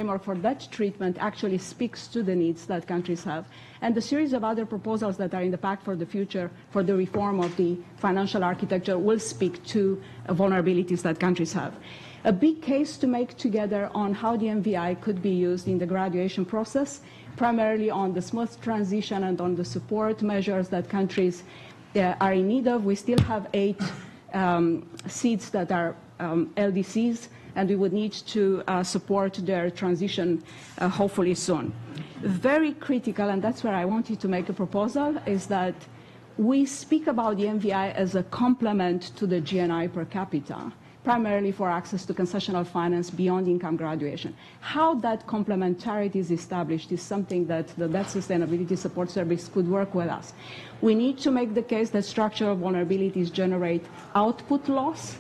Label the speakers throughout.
Speaker 1: framework for that treatment actually speaks to the needs that countries have. And the series of other proposals that are in the Pact for the Future for the reform of the financial architecture will speak to vulnerabilities that countries have. A big case to make together on how the MVI could be used in the graduation process, primarily on the smooth transition and on the support measures that countries are in need of. We still have 8 seats that are LDCs, and we would need to support their transition hopefully soon. Very critical, and that's where I wanted to make a proposal, is that we speak about the MVI as a complement to the GNI per capita, primarily for access to concessional finance beyond income graduation. How that complementarity is established is something that the Debt Sustainability Support Service could work with us. We need to make the case that structural vulnerabilities generate output loss,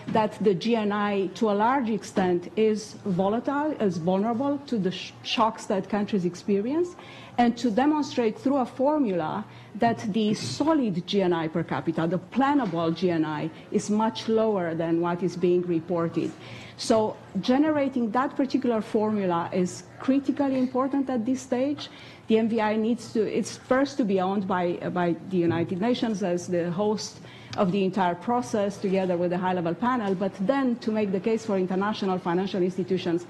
Speaker 1: that the GNI, to a large extent, is volatile, is vulnerable to the shocks that countries experience, and to demonstrate through a formula that the solid GNI per capita, the plannable GNI, is much lower than what is being reported. So generating that particular formula is critically important at this stage. The MVI needs to, it's first to be owned by the United Nations as the host of the entire process together with the high-level panel, but then to make the case for international financial institutions,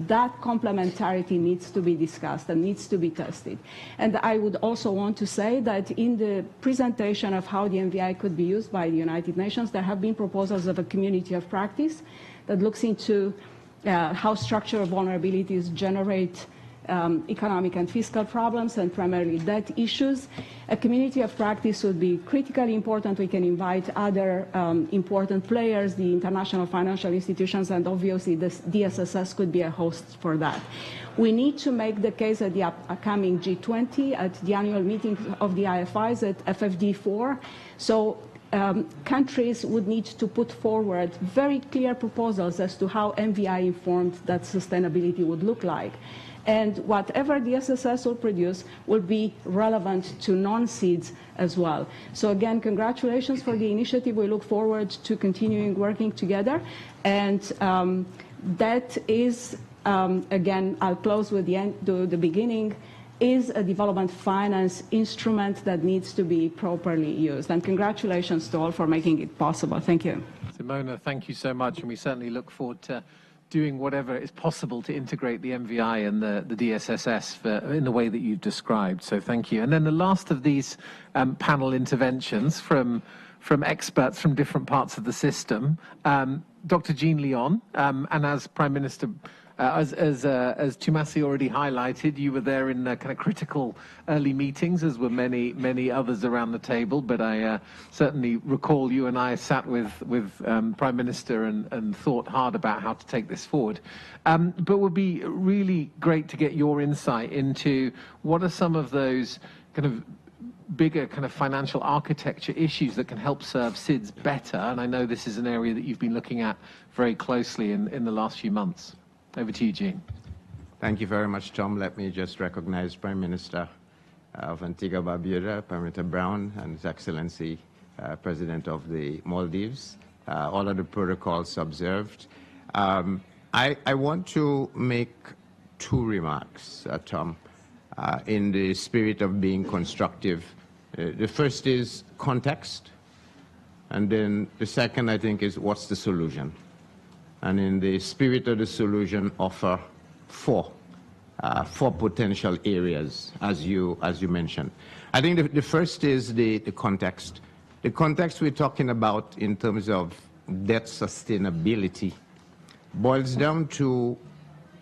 Speaker 1: that complementarity needs to be discussed and needs to be tested. And I would also want to say that in the presentation of how the MVI could be used by the United Nations, there have been proposals of a community of practice that looks into how structural vulnerabilities generate economic and fiscal problems and primarily debt issues. A community of practice would be critically important. We can invite other important players, the international financial institutions, and obviously the DSSS could be a host for that. We need to make the case at the upcoming G20, at the annual meeting of the IFIs at FFD4. So countries would need to put forward very clear proposals as to how MVI informed that sustainability would look like. And whatever the SSS will produce will be relevant to non-seeds as well. So again, congratulations for the initiative. We look forward to continuing working together. And that is, again, I'll close with the beginning, is a development finance instrument that needs to be properly used. And congratulations to all for making it possible. Thank you.
Speaker 2: Simona, thank you so much. And we certainly look forward to doing whatever is possible to integrate the MVI and the DSSS in the way that you've described. So thank you. And then the last of these panel interventions from experts from different parts of the system, Dr. Jean Leon, and as Prime Minister, as Tumasi already highlighted, you were there in kind of critical early meetings, as were many others around the table. But I certainly recall you and I sat with Prime Minister and thought hard about how to take this forward. But it would be really great to get your insight into what are some of those kind of bigger kind of financial architecture issues that can help serve SIDS better. And I know this is an area that you've been looking at very closely in the last few months. Over to you, Jean.
Speaker 3: Thank you very much, Tom. Let me just recognize Prime Minister of Antigua Barbuda, Prime Minister Brown, and His Excellency, President of the Maldives. All of the protocols observed. I want to make 2 remarks, Tom, in the spirit of being constructive. The first is context, and then the second, I think, is what's the solution? And in the spirit of the solution, offer 4 potential areas, as you mentioned. I think the first is the context. The context we're talking about in terms of debt sustainability boils down to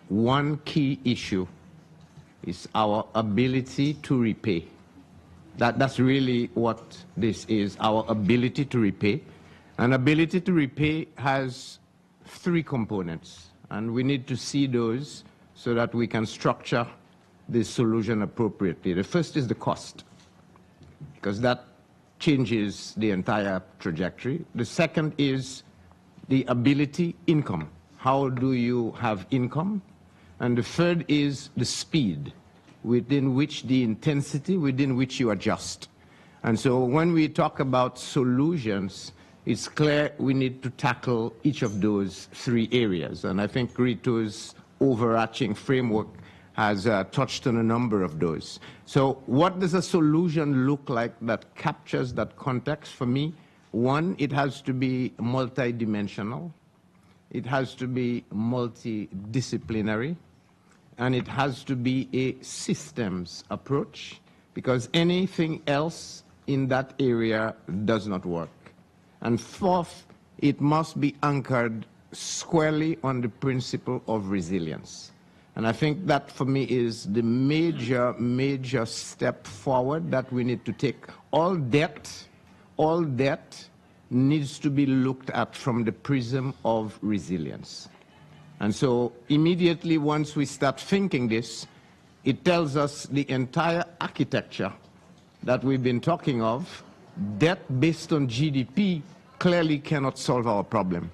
Speaker 3: one key issue, is our ability to repay. That's really what this is, our ability to repay. And ability to repay has 3 components, and we need to see those so that we can structure the solution appropriately. The first is the cost, because that changes the entire trajectory. The second is the ability, income. How do you have income? And the third is the speed within which the intensity, within which you adjust. And so when we talk about solutions, it's clear we need to tackle each of those 3 areas. And I think Ritu's overarching framework has touched on a number of those. So what does a solution look like that captures that context? For me, one, it has to be multidimensional, it has to be multidisciplinary, and it has to be a systems approach, because anything else in that area does not work. And fourth, it must be anchored squarely on the principle of resilience. And I think that, for me, is the major step forward that we need to take. All debt needs to be looked at from the prism of resilience. And so immediately once we start thinking this, it tells us the entire architecture that we've been talking of, debt based on GDP, clearly cannot solve our problem,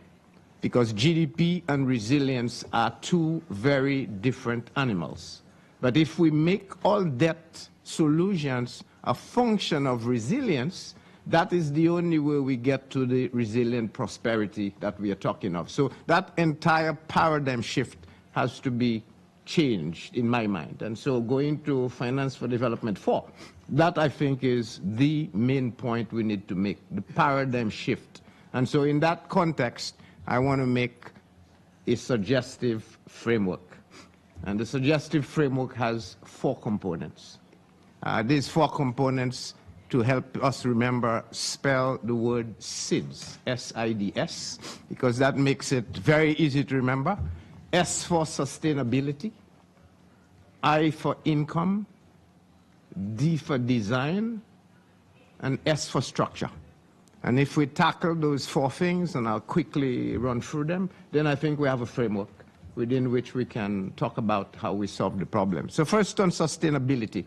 Speaker 3: because GDP and resilience are two very different animals. But if we make all debt solutions a function of resilience, that is the only way we get to the resilient prosperity that we are talking of. So that entire paradigm shift has to be changed in my mind. And so going to Finance for Development 4, that I think is the main point we need to make, the paradigm shift. And so in that context, I want to make a suggestive framework. And the suggestive framework has 4 components. These 4 components, to help us remember, spell the word SIDS, S-I-D-S, because that makes it very easy to remember. S for sustainability, I for income, D for design, and S for structure. And if we tackle those 4 things, and I'll quickly run through them, then I think we have a framework within which we can talk about how we solve the problem. So first, on sustainability,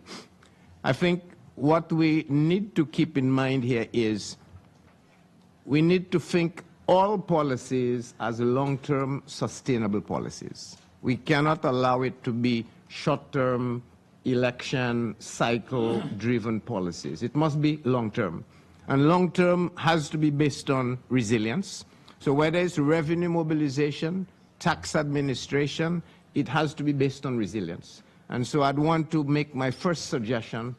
Speaker 3: I think what we need to keep in mind here is we need to think all policies as long-term sustainable policies. We cannot allow it to be short-term, election, cycle-driven policies. It must be long-term. And long-term has to be based on resilience. So whether it's revenue mobilization, tax administration, it has to be based on resilience. And so I'd want to make my first suggestion: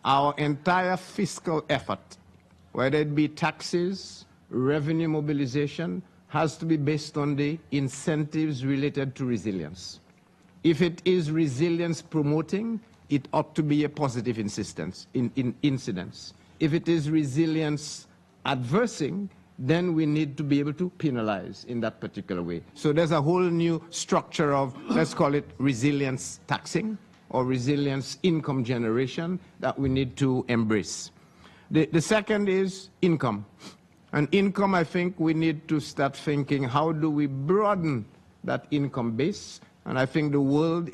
Speaker 3: our entire fiscal effort, whether it be taxes, revenue mobilization, has to be based on the incentives related to resilience. If it is resilience promoting, it ought to be a positive incidence. If it is resilience adversing, then we need to be able to penalize in that particular way. So there's a whole new structure of, let's call it resilience taxing or resilience income generation, that we need to embrace. The second is income. And income, I think we need to start thinking, how do we broaden that income base? And I think the world